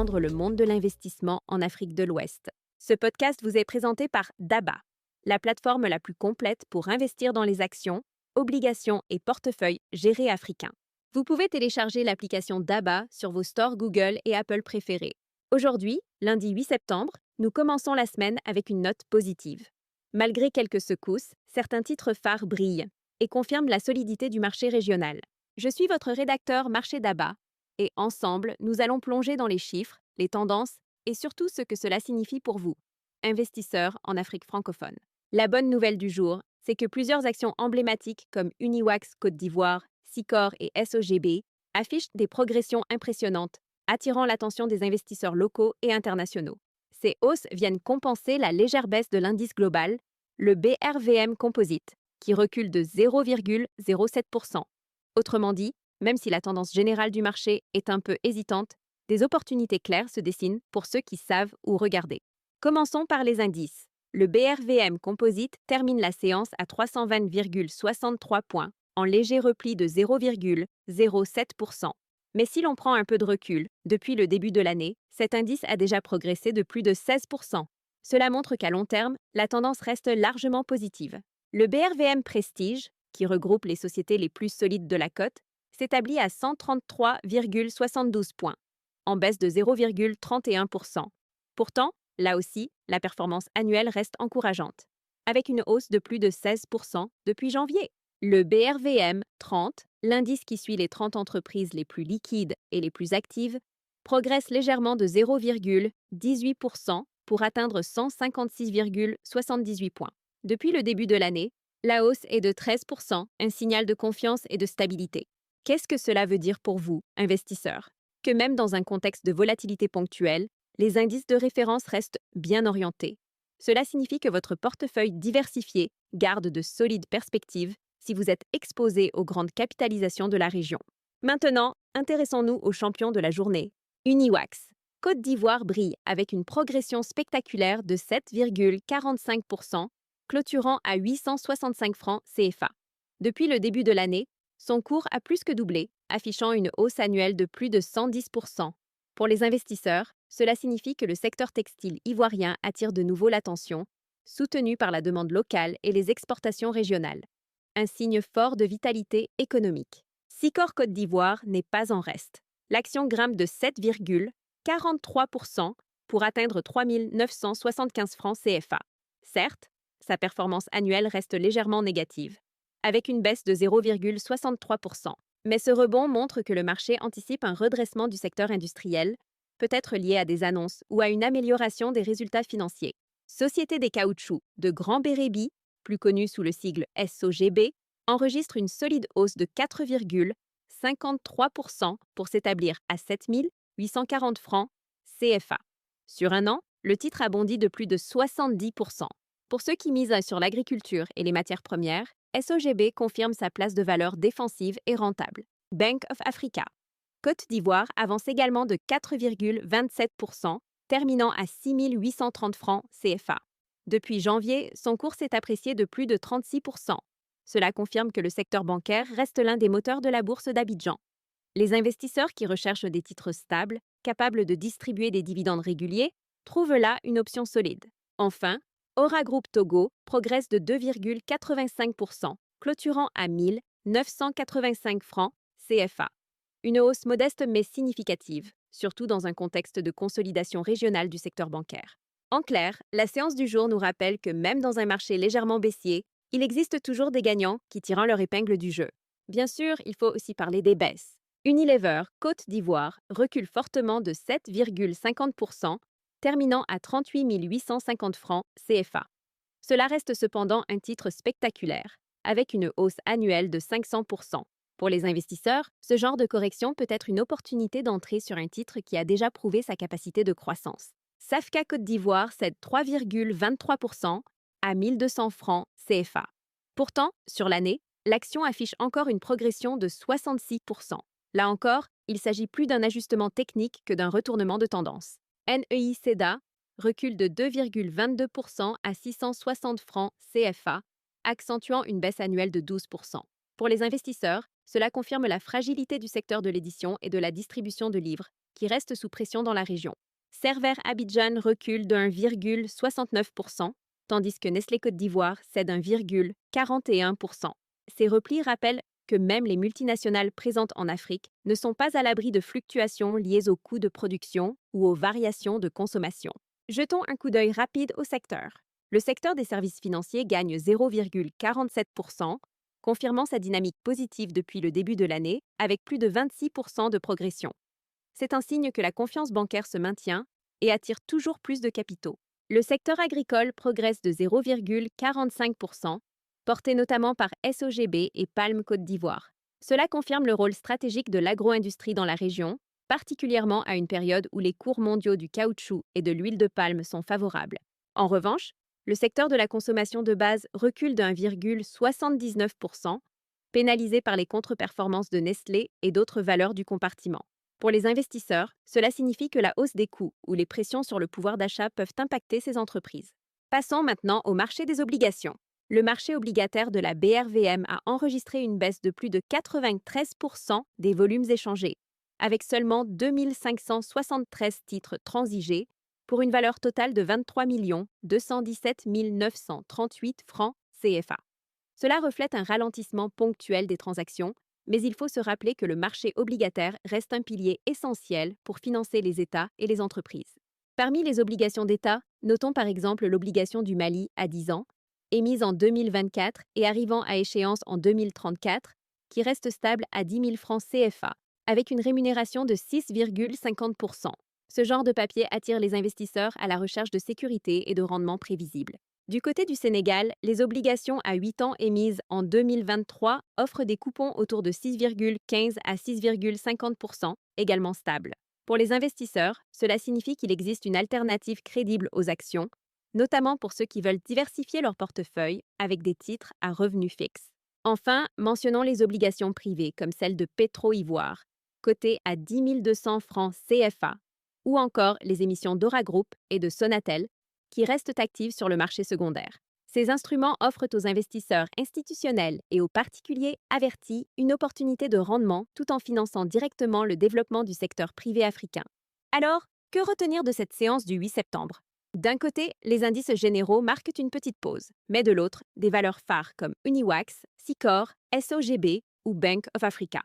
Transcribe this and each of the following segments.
comprendre le monde de l'investissement en Afrique de l'Ouest. Ce podcast vous est présenté par DABA, la plateforme la plus complète pour investir dans les actions, obligations et portefeuilles gérés africains. Vous pouvez télécharger l'application DABA sur vos stores Google et Apple préférés. Aujourd'hui, lundi 8 septembre, nous commençons la semaine avec une note positive. Malgré quelques secousses, certains titres phares brillent et confirment la solidité du marché régional. Je suis votre rédacteur Marché DABA et ensemble, nous allons plonger dans les chiffres, les tendances et surtout ce que cela signifie pour vous, investisseurs en Afrique francophone. La bonne nouvelle du jour, c'est que plusieurs actions emblématiques comme Uniwax Côte d'Ivoire, Sicor et SOGB affichent des progressions impressionnantes, attirant l'attention des investisseurs locaux et internationaux. Ces hausses viennent compenser la légère baisse de l'indice global, le BRVM Composite, qui recule de 0,07%. Autrement dit, même si la tendance générale du marché est un peu hésitante, des opportunités claires se dessinent pour ceux qui savent où regarder. Commençons par les indices. Le BRVM Composite termine la séance à 320,63 points, en léger repli de 0,07%. Mais si l'on prend un peu de recul, depuis le début de l'année, cet indice a déjà progressé de plus de 16%. Cela montre qu'à long terme, la tendance reste largement positive. Le BRVM Prestige, qui regroupe les sociétés les plus solides de la cote, s'établit à 133,72 points, en baisse de 0,31%. Pourtant, là aussi, la performance annuelle reste encourageante, avec une hausse de plus de 16% depuis janvier. Le BRVM 30, l'indice qui suit les 30 entreprises les plus liquides et les plus actives, progresse légèrement de 0,18% pour atteindre 156,78 points. Depuis le début de l'année, la hausse est de 13%, un signal de confiance et de stabilité. Qu'est-ce que cela veut dire pour vous, investisseurs? Que même dans un contexte de volatilité ponctuelle, les indices de référence restent bien orientés. Cela signifie que votre portefeuille diversifié garde de solides perspectives si vous êtes exposé aux grandes capitalisations de la région. Maintenant, intéressons-nous aux champions de la journée. Uniwax. Côte d'Ivoire brille avec une progression spectaculaire de 7,45%, clôturant à 865 francs CFA. Depuis le début de l'année, son cours a plus que doublé, affichant une hausse annuelle de plus de 110%. Pour les investisseurs, cela signifie que le secteur textile ivoirien attire de nouveau l'attention, soutenu par la demande locale et les exportations régionales. Un signe fort de vitalité économique. Sicor Côte d'Ivoire n'est pas en reste. L'action grimpe de 7,43% pour atteindre 3 975 francs CFA. Certes, sa performance annuelle reste légèrement négative, avec une baisse de 0,63%. Mais ce rebond montre que le marché anticipe un redressement du secteur industriel, peut-être lié à des annonces ou à une amélioration des résultats financiers. Société des caoutchoucs de Grand Bérébi, plus connue sous le sigle SOGB, enregistre une solide hausse de 4,53% pour s'établir à 7 840 francs CFA. Sur un an, le titre a bondi de plus de 70%. Pour ceux qui misent sur l'agriculture et les matières premières, SOGB confirme sa place de valeur défensive et rentable. Bank of Africa. Côte d'Ivoire avance également de 4,27%, terminant à 6 830 francs CFA. Depuis janvier, son cours s'est apprécié de plus de 36%. Cela confirme que le secteur bancaire reste l'un des moteurs de la bourse d'Abidjan. Les investisseurs qui recherchent des titres stables, capables de distribuer des dividendes réguliers, trouvent là une option solide. Enfin, Aura Group Togo progresse de 2,85%, clôturant à 1 985 francs CFA. Une hausse modeste mais significative, surtout dans un contexte de consolidation régionale du secteur bancaire. En clair, la séance du jour nous rappelle que même dans un marché légèrement baissier, il existe toujours des gagnants qui tirent leur épingle du jeu. Bien sûr, il faut aussi parler des baisses. Unilever, Côte d'Ivoire, recule fortement de 7,50%, terminant à 38 850 francs CFA. Cela reste cependant un titre spectaculaire, avec une hausse annuelle de 500%. Pour les investisseurs, ce genre de correction peut être une opportunité d'entrer sur un titre qui a déjà prouvé sa capacité de croissance. Safka Côte d'Ivoire cède 3,23% à 1200 francs CFA. Pourtant, sur l'année, l'action affiche encore une progression de 66%. Là encore, il s'agit plus d'un ajustement technique que d'un retournement de tendance. NEI SEDA recule de 2,22% à 660 francs CFA, accentuant une baisse annuelle de 12%. Pour les investisseurs, cela confirme la fragilité du secteur de l'édition et de la distribution de livres, qui reste sous pression dans la région. Cerver Abidjan recule de 1,69%, tandis que Nestlé Côte d'Ivoire cède 1,41%. Ces replis rappellent que même les multinationales présentes en Afrique ne sont pas à l'abri de fluctuations liées aux coûts de production ou aux variations de consommation. Jetons un coup d'œil rapide au secteur. Le secteur des services financiers gagne 0,47%, confirmant sa dynamique positive depuis le début de l'année, avec plus de 26% de progression. C'est un signe que la confiance bancaire se maintient et attire toujours plus de capitaux. Le secteur agricole progresse de 0,45%, porté notamment par SOGB et Palm Côte d'Ivoire. Cela confirme le rôle stratégique de l'agro-industrie dans la région, particulièrement à une période où les cours mondiaux du caoutchouc et de l'huile de palme sont favorables. En revanche, le secteur de la consommation de base recule de 1,79%, pénalisé par les contre-performances de Nestlé et d'autres valeurs du compartiment. Pour les investisseurs, cela signifie que la hausse des coûts ou les pressions sur le pouvoir d'achat peuvent impacter ces entreprises. Passons maintenant au marché des obligations. Le marché obligataire de la BRVM a enregistré une baisse de plus de 93% des volumes échangés, avec seulement 2573 titres transigés, pour une valeur totale de 23 217 938 francs CFA. Cela reflète un ralentissement ponctuel des transactions, mais il faut se rappeler que le marché obligataire reste un pilier essentiel pour financer les États et les entreprises. Parmi les obligations d'État, notons par exemple l'obligation du Mali à 10 ans, émise en 2024 et arrivant à échéance en 2034, qui reste stable à 10 000 francs CFA, avec une rémunération de 6,50%. Ce genre de papier attire les investisseurs à la recherche de sécurité et de rendement prévisibles. Du côté du Sénégal, les obligations à 8 ans émises en 2023 offrent des coupons autour de 6,15 à 6,50%, également stables. Pour les investisseurs, cela signifie qu'il existe une alternative crédible aux actions, notamment pour ceux qui veulent diversifier leur portefeuille avec des titres à revenus fixes. Enfin, mentionnons les obligations privées comme celle de Petro-Ivoire, cotées à 10 200 francs CFA, ou encore les émissions d'Aura Group et de Sonatel, qui restent actives sur le marché secondaire. Ces instruments offrent aux investisseurs institutionnels et aux particuliers avertis une opportunité de rendement tout en finançant directement le développement du secteur privé africain. Alors, que retenir de cette séance du 8 septembre? D'un côté, les indices généraux marquent une petite pause, mais de l'autre, des valeurs phares comme Uniwax, Sicor, SOGB ou Bank of Africa.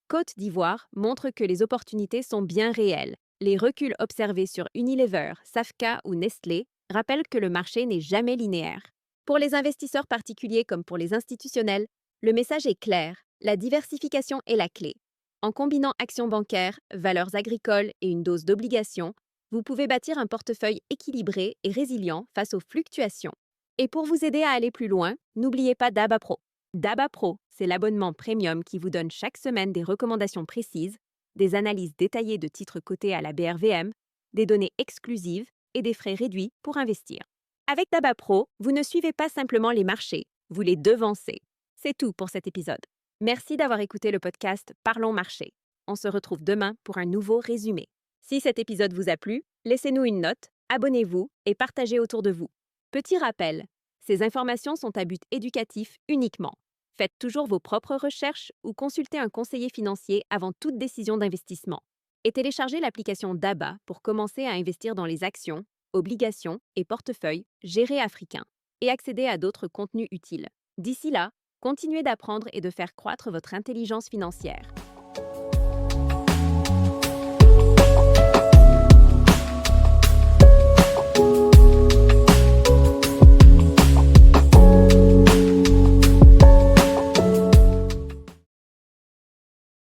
Côte d'Ivoire montre que les opportunités sont bien réelles. Les reculs observés sur Unilever, Safka ou Nestlé rappellent que le marché n'est jamais linéaire. Pour les investisseurs particuliers comme pour les institutionnels, le message est clair, la diversification est la clé. En combinant actions bancaires, valeurs agricoles et une dose d'obligations, vous pouvez bâtir un portefeuille équilibré et résilient face aux fluctuations. Et pour vous aider à aller plus loin, n'oubliez pas DABA Pro. DABA Pro, c'est l'abonnement premium qui vous donne chaque semaine des recommandations précises, des analyses détaillées de titres cotés à la BRVM, des données exclusives et des frais réduits pour investir. Avec DABA Pro, vous ne suivez pas simplement les marchés, vous les devancez. C'est tout pour cet épisode. Merci d'avoir écouté le podcast Parlons Marché. On se retrouve demain pour un nouveau résumé. Si cet épisode vous a plu, laissez-nous une note, abonnez-vous et partagez autour de vous. Petit rappel, ces informations sont à but éducatif uniquement. Faites toujours vos propres recherches ou consultez un conseiller financier avant toute décision d'investissement. Et téléchargez l'application DABA pour commencer à investir dans les actions, obligations et portefeuilles gérés africains et accéder à d'autres contenus utiles. D'ici là, continuez d'apprendre et de faire croître votre intelligence financière.